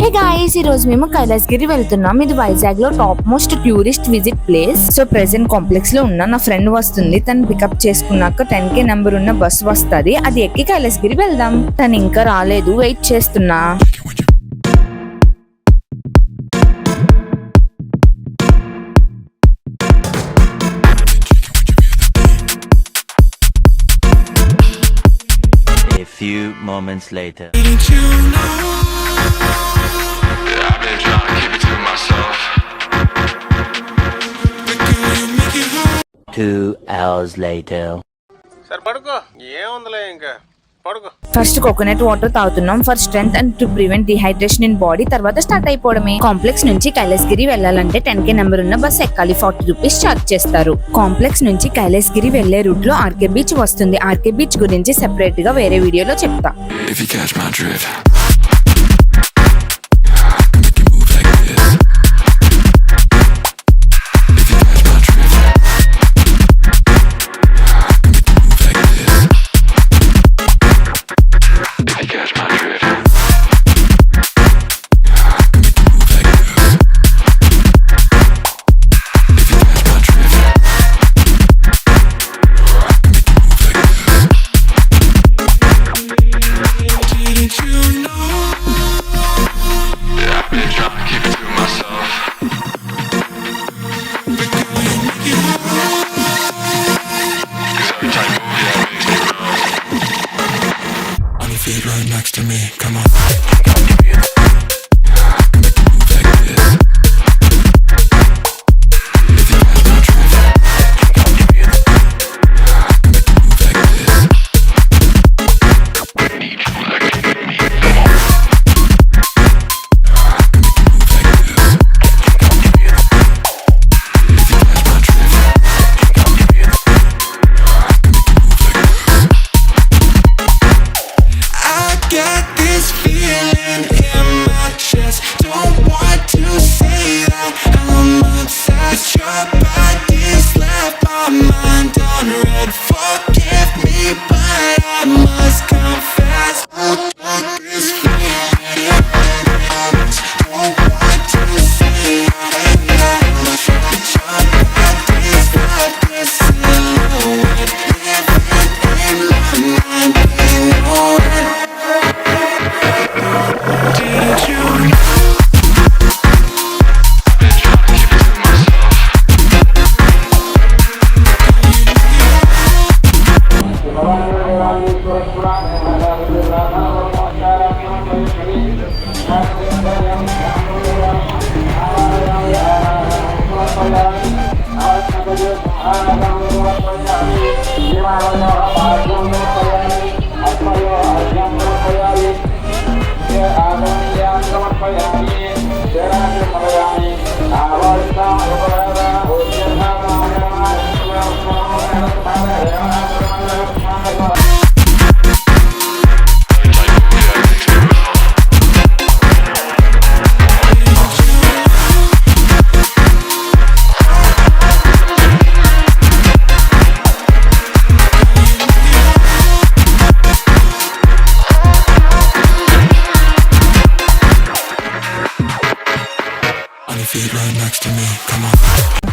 Hey guys, ఈ రోజు మేము కైలాసగిరి వెళ్తున్నాం. ఇది వైజాగ్ లో top most tourist visit place. So present complex లో ఉన్న నా ఫ్రెండ్ వస్తుంది. తను పికప్ చేసుకున్నాక 10K నెంబర్ ఉన్న బస్ వస్తుంది. అది ఎక్కి కైలాసగిరి వెళ్దాం. తను ఇంకా రాలేదు, వెయిట్ చేస్తున్నా. A few moments later. 2 hours later. సరే పడుకో, ఏముందిలే ఇంకా పడుకో. ఫస్ట్ కోకోనట్ వాటర్ తాగుతున్నాం for strength and to prevent dehydration in body. తర్వాత స్టార్ట్ అయిపోవడమే. కాంప్లెక్స్ నుంచి కైలాసగిరి వెళ్ళాలంటే 10K నెంబర్ ఉన్న బస్ ఎక్కాలి. 40 రూపీస్ ఛార్జ్ చేస్తారు. కాంప్లెక్స్ నుంచి కైలాసగిరి వెళ్లే రూట్ లో ఆర్కే బీచ్ వస్తుంది. ఆర్కే బీచ్ గురించి సెపరేట్ గా వేరే వీడియోలో చెప్తా. Feet right next to me, come on.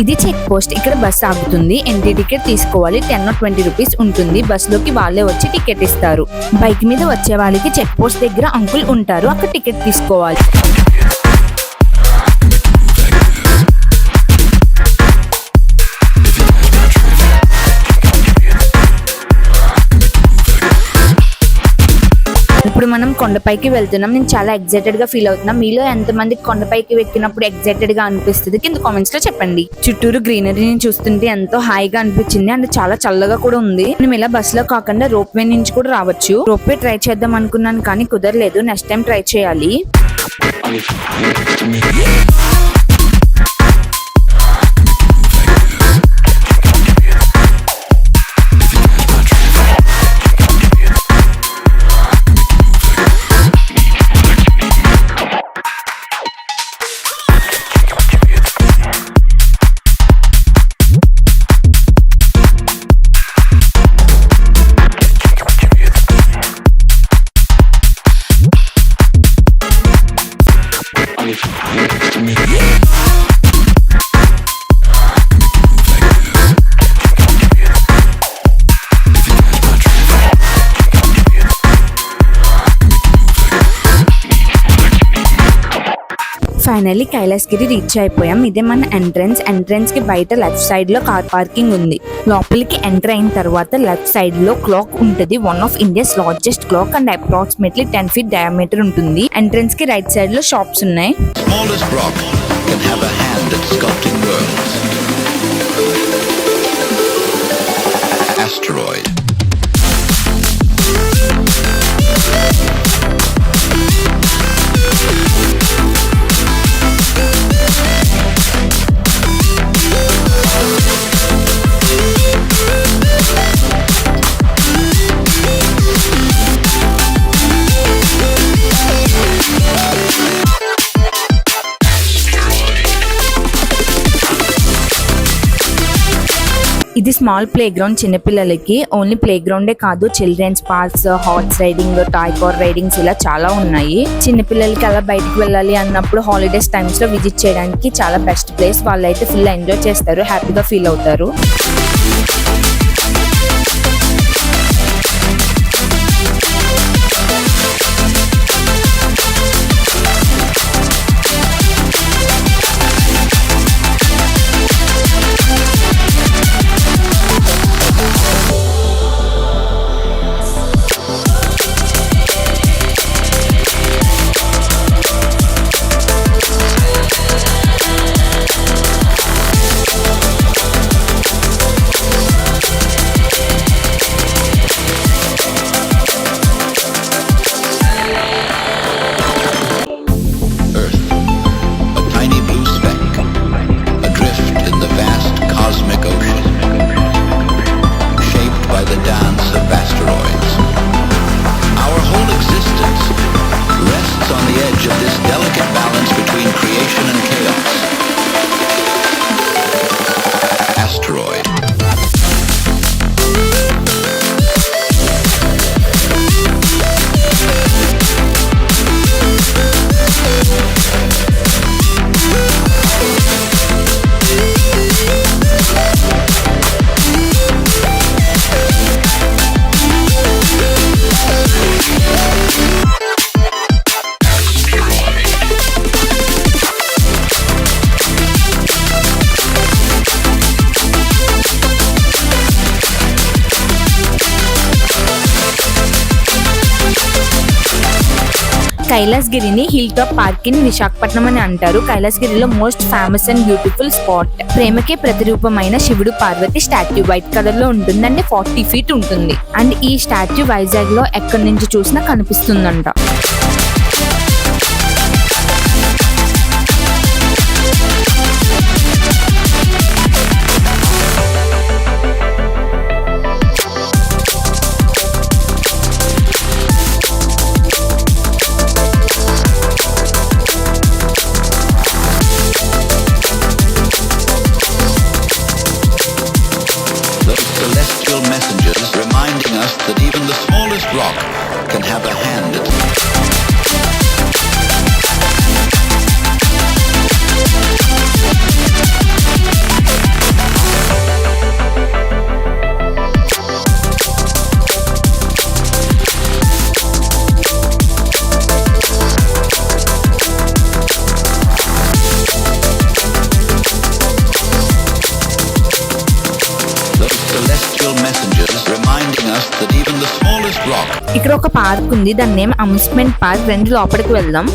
ఇది చెక్ పోస్ట్. ఇక్కడ బస్ ఆగుతుంది. ఎంట్రీ టికెట్ తీసుకోవాలి. 10 or 20 రూపీస్ ఉంటుంది. బస్ లోకి వాళ్ళే వచ్చి టికెట్ ఇస్తారు. బైక్ మీద వచ్చే వాళ్ళకి చెక్ పోస్ట్ దగ్గర అంకుల్ ఉంటారు. అక్కడ టికెట్ తీసుకోవాలి. ఇప్పుడు మనం కొండపైకి వెళ్తున్నాం. నేను చాలా ఎక్సైటెడ్ గా ఫీల్ అవుతున్నా. మీలో ఎంతమందికి కొండపైకి ఎక్కినప్పుడు ఎక్సైటెడ్ గా అనిపిస్తుంది కింద కామెంట్స్ లో చెప్పండి. చుట్టూరు గ్రీనరీని చూస్తుంటే ఎంతో హాయిగా అనిపించింది అండ్ చాలా చల్లగా కూడా ఉంది. మనం ఇలా బస్ లో కాకుండా రోప్ వే నుంచి కూడా రావచ్చు. రోప్ వే ట్రై చేద్దాం అనుకున్నాను కానీ కుదరలేదు. నెక్స్ట్ టైం ట్రై చేయాలి. ఫైనల్లీ కైలాసగిరి రీచ్ అయిపోయాం. ఇదే మన ఎంట్రన్స్ కి బయట లెఫ్ట్ సైడ్ లో కార్ పార్కింగ్ ఉంది. లోపలికి ఎంటర్ అయిన తర్వాత లెఫ్ట్ సైడ్ లో క్లాక్ ఉంటది. One of India's largest clock and approximately 10 feet diameter ఉంటుంది. ఎంట్రన్స్ కి రైట్ సైడ్ లో షాప్స్ ఉన్నాయి. Smallest rock can have a hand at sculpting worlds. Asteroid. ఇది స్మాల్ ప్లే గ్రౌండ్ చిన్నపిల్లలకి. ఓన్లీ ప్లే గ్రౌండే కాదు, children's parks, horse riding, toy car ridings ఇలా చాలా ఉన్నాయి. చిన్నపిల్లలకి అలా బయటకు వెళ్ళాలి అన్నప్పుడు హాలిడేస్ టైమ్స్ లో విజిట్ చేయడానికి చాలా బెస్ట్ ప్లేస్. వాళ్ళైతే ఫుల్ ఎంజాయ్ చేస్తారు, హ్యాపీగా ఫీల్ అవుతారు. కైలాసగిరిని hill top park in Visakhapatnam అని అంటారు. కైలాసగిరిలో most famous and beautiful spot. ప్రేమకే ప్రతిరూపమైన శివుడు పార్వతి స్టాట్యూ వైట్ కలర్ లో ఉంటుంది అండ్ 40 feet ఉంటుంది. అండ్ ఈ స్టాట్యూ వైజాగ్ లో ఎక్కడి నుంచి చూసినా కనిపిస్తుందంట. That even the smallest rock can have a hand at ఇక్కడ ఒక పార్క్ ఉంది, దాని నేమ్ అమ్యూస్మెంట్ పార్క్. రెండు లోపలికి వెళ్దాం.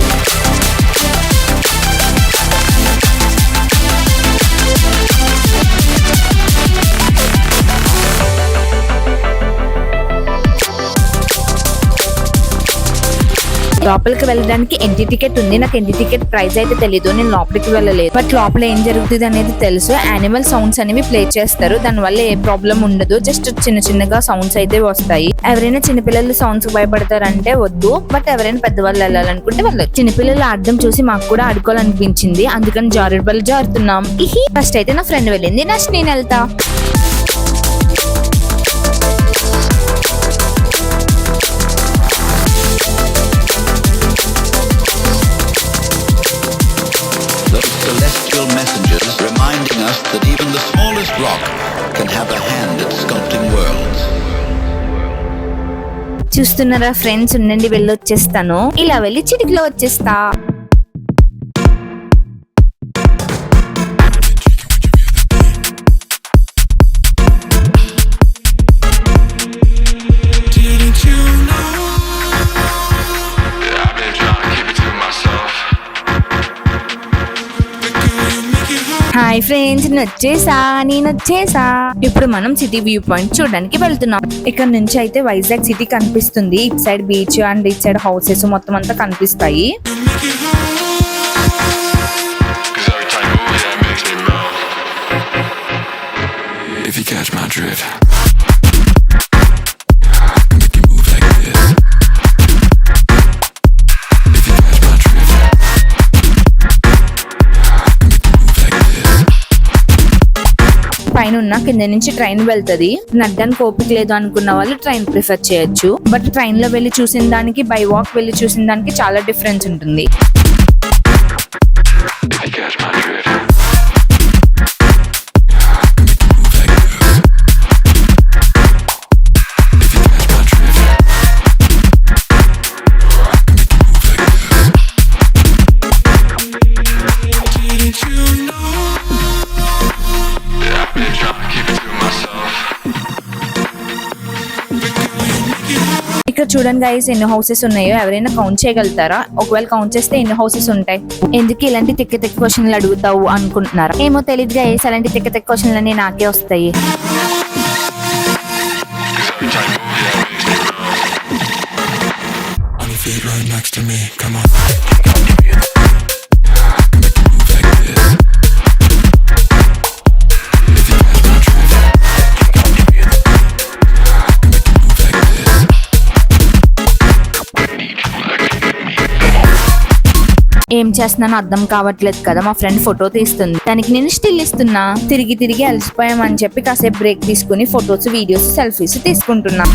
లోపలికి వెళ్ళడానికి ఎంట్రీ టికెట్ ఉంది. నాకు ఎంట్రీ టికెట్ ప్రైస్ అయితే తెలీదు, నేను లోపలికి వెళ్ళలేదు. బట్ లోపల ఏం జరుగుతుంది అనేది తెలుసు. యానిమల్ సౌండ్స్ అనేవి ప్లే చేస్తారు, దాని వల్ల ఏ ప్రాబ్లం ఉండదు. జస్ట్ చిన్నగా సౌండ్స్ అయితే వస్తాయి. ఎవరైనా చిన్నపిల్లలు సౌండ్స్ భయపడతారంటే వద్దు, బట్ ఎవరైనా పెద్దవాళ్ళు వెళ్ళాలనుకుంటే వెళ్ళచ్చు. చిన్నపిల్లలు ఆడడం చూసి మాకు కూడా ఆడుకోవాలనిపించింది, అందుకని జారుడు బల్ల జారుతున్నాం. ఫస్ట్ అయితే నా ఫ్రెండ్ వెళ్ళింది, నెక్స్ట్ నేను వెళ్తా. celestial messengers reminding us that even the smallest rock can have a hand at sculpting worlds. చూస్తున్నారా ఫ్రెండ్స్, ఉండండి వెళ్ళొచ్చేస్తాను. ఇలా వెళ్ళి చిటికలో వచ్చేస్తా. హాయ్ ఫ్రెండ్స్, నేను వచ్చేసా. ఇప్పుడు మనం సిటీ వ్యూ పాయింట్ చూడడానికి వెళ్తున్నాం. ఇక్కడ నుంచి అయితే వైజాగ్ సిటీ కనిపిస్తుంది. ఇటు సైడ్ బీచ్ అండ్ ఇటు సైడ్ హౌసెస్ మొత్తం అంతా కనిపిస్తాయి. If you catch my drift. పైన ఉన్న కింద నుంచి ట్రైన్ వెళ్తది. నడ్డానికి ఓపిక లేదు అనుకున్న వాళ్ళు ట్రైన్ ప్రిఫర్ చేయొచ్చు. బట్ ట్రైన్ లో వెళ్ళి చూసిన దానికి బై వాక్ వెళ్ళి చూసిన దానికి చాలా డిఫరెన్స్ ఉంటుంది. ఇక్కడ చూడండి గైస్, ఎన్ని హౌసెస్ ఉన్నాయో ఎవరైనా కౌంట్ చేయగలుగుతారా? ఒకవేళ కౌంట్ చేస్తే ఎన్ని హౌసెస్ ఉంటాయి? ఎందుకు ఇలాంటి తిక్క తిక్క క్వశ్చన్లు అడుగుతావు అనుకుంటున్నారా? ఏమో తెలియదు గైస్, అలాంటి తిక్క తిక్క క్వశ్చన్లు అన్ని నాకే వస్తాయి. ఏం చేస్తున్నానో అర్థం కావట్లేదు కదా. మా ఫ్రెండ్ ఫోటో తీస్తుంది, దానికి నేను స్టిల్ ఇస్తున్నా. తిరిగి తిరిగి అలసిపోయామని చెప్పి కాసేపు బ్రేక్ తీసుకుని ఫొటోస్, వీడియోస్, సెల్ఫీస్ తీసుకుంటున్నా.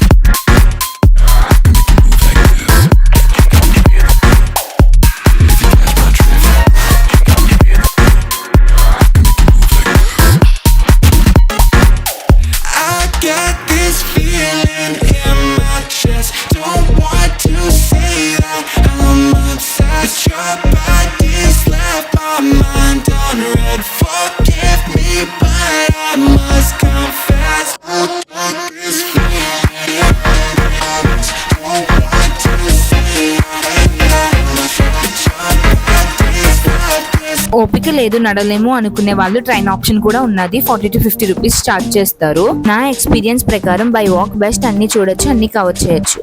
ఓపిక లేదు, నడలేము అనుకునే వాళ్ళు ట్రైన్ ఆప్షన్ కూడా ఉన్నది. 40 to 50 రూపీస్ చార్జ్ చేస్తారు. నా ఎక్స్పీరియన్స్ ప్రకారం బై వాక్ బెస్ట్. అన్ని చూడొచ్చు, అన్ని కవర్ చేయొచ్చు.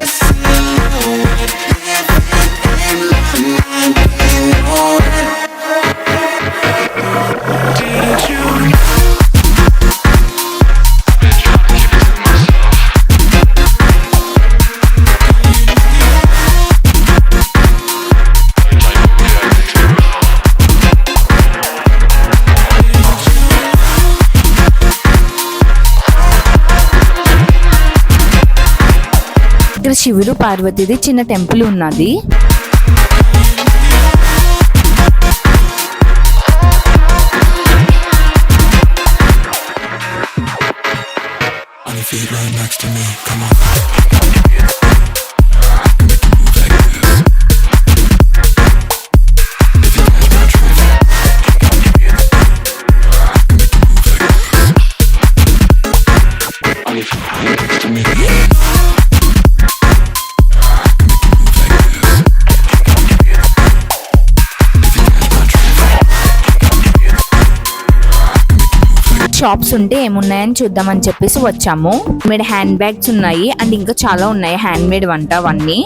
ఇక్కడ శివుడు పార్వతిది చిన్న టెంపుల్ ఉన్నది. షాప్స్ ఉంటే ఏమున్నాయని చూద్దామని చెప్పేసి వచ్చాము. మేడ్ హ్యాండ్ బ్యాగ్స్ ఉన్నాయి అండ్ ఇంకా చాలా ఉన్నాయి హ్యాండ్ మేడ్ వంట అవన్నీ.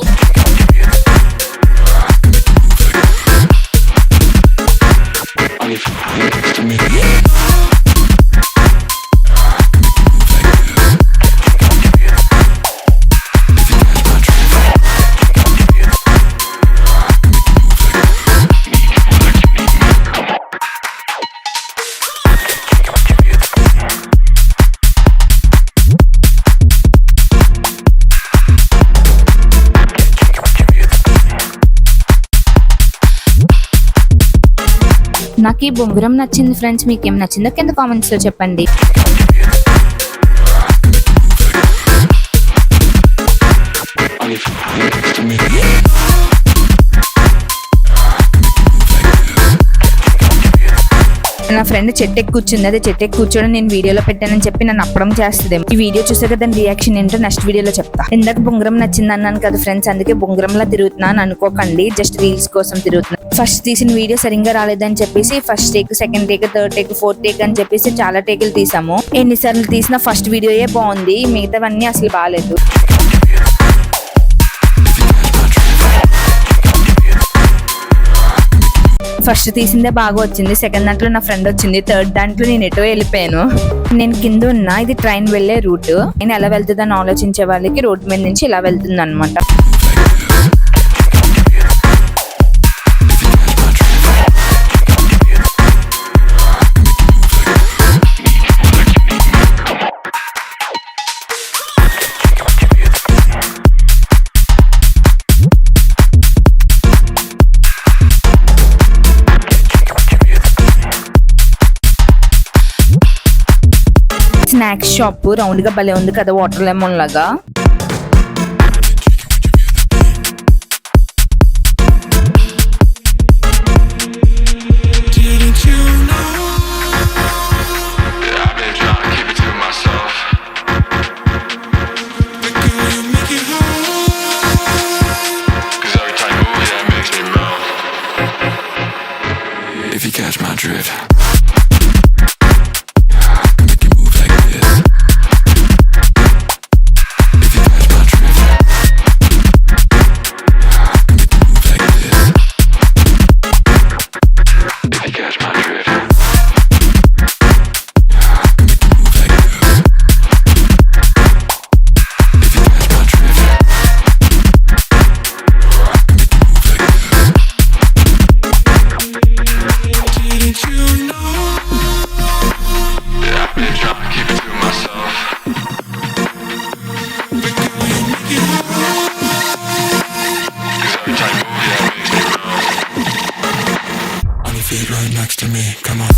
నాకు ఈ బొంగురం నచ్చింది ఫ్రెండ్స్, మీకేం నచ్చిందో కింద కామెంట్స్ లో చెప్పండి. నా ఫ్రెండ్ చెట్టెక్కి కూర్చుంది, అదే చెట్టెక్కి కూర్చోడం నేను వీడియోలో పెట్టానని చెప్పి నన్ను అప్పడం చేస్తుంది. ఈ వీడియో చూసాక దాని రియాక్షన్ ఏంటో నెక్స్ట్ వీడియోలో చెప్తా. ఇందాక బొంగరం నచ్చింది అన్నాను కదా ఫ్రెండ్స్, అందుకే బొంగరంలా తిరుగుతున్నాను అనుకోకండి, జస్ట్ రీల్స్ కోసం తిరుగుతున్నాను. ఫస్ట్ తీసిన వీడియో సరిగ్గా రాలేదని చెప్పేసి first take, second take, third take, fourth take అని చెప్పేసి చాలా టేకులు తీసాము. ఎన్నిసార్లు తీసిన ఫస్ట్ వీడియోయే బాగుంది, మిగతావన్నీ అసలు బాగాలేదు. ఫస్ట్ తీసిందే బాగా వచ్చింది, సెకండ్ దాంట్లో నా ఫ్రెండ్ వచ్చింది, థర్డ్ దాంట్లో నేను ఎటో వెళ్ళిపోయాను. నేను కింద ఉన్నా, ఇది ట్రైన్ వెళ్లే రూట్. నేను ఎలా వెళ్తుందని ఆలోచించే వాళ్ళకి రోడ్ మీద నుంచి ఇలా వెళ్తుంది అనమాట. స్నాక్స్ షాప్ రౌండ్ గా భలే ఉంది కదా, వాటర్ లెమన్ లాగా. If you catch my drift. Feet right next to me, come on.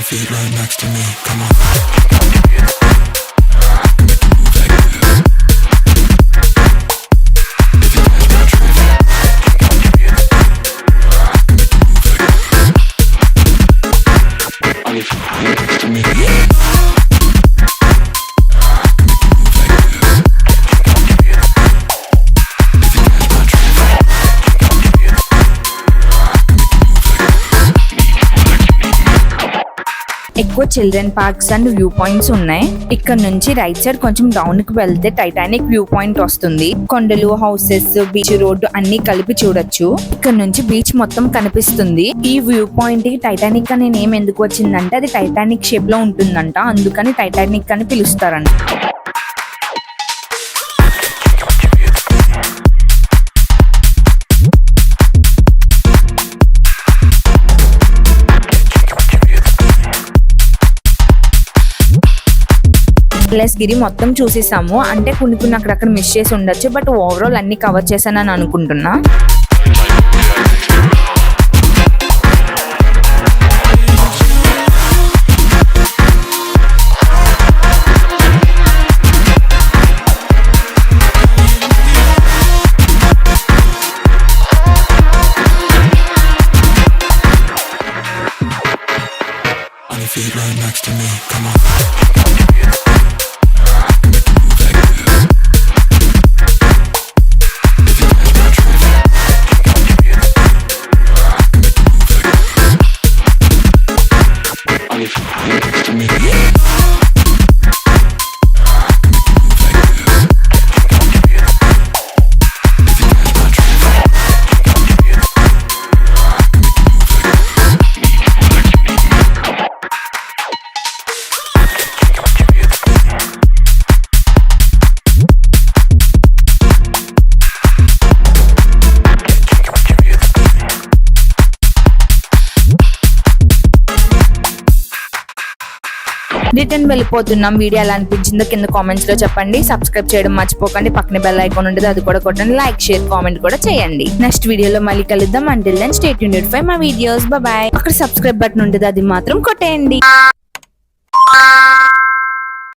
Feet right next to me, come on. ఎక్కువ children parks and view points ఉన్నాయి. ఇక్కడ నుంచి రైట్ సైడ్ కొంచెం డౌన్ కి వెళ్తే టైటానిక్ వ్యూ పాయింట్ వస్తుంది. కొండలు, హౌసెస్, బీచ్ రోడ్డు అన్ని కలిపి చూడొచ్చు. ఇక్కడ నుంచి బీచ్ మొత్తం కనిపిస్తుంది. ఈ వ్యూ పాయింట్ కి టైటానిక్ అనే నేమ్ ఎందుకు వచ్చిందంటే అది టైటానిక్ షేప్ లో ఉంటుందంట, అందుకని టైటానిక్ అని పిలుస్తారంట. కైలాసగిరి మొత్తం చూసేసాము. అంటే కొన్ని అక్కడక్కడ మిస్ చేసి ఉండొచ్చు, బట్ ఓవరాల్ అన్ని కవర్ చేశానని అనుకుంటున్నా. On your feet right next to me, come on. Return వెళ్ళిపోతున్నాం. వీడియో ఎలా అనిపించిందో కింద కామెంట్స్ లో చెప్పండి. సబ్స్క్రైబ్ చేయడం మర్చిపోకండి. పక్కన బెల్ ఐకాన్ ఉంటుంది, అది కూడా కొట్టండి. లైక్, షేర్, కామెంట్ కూడా చేయండి. నెక్స్ట్ వీడియోలో మళ్ళీ కలుద్దాం. Until then stay tuned for my videos. Bye bye. అక్కడ సబ్స్క్రైబ్ బటన్ ఉంటుంది, అది మాత్రం కొట్టేయండి.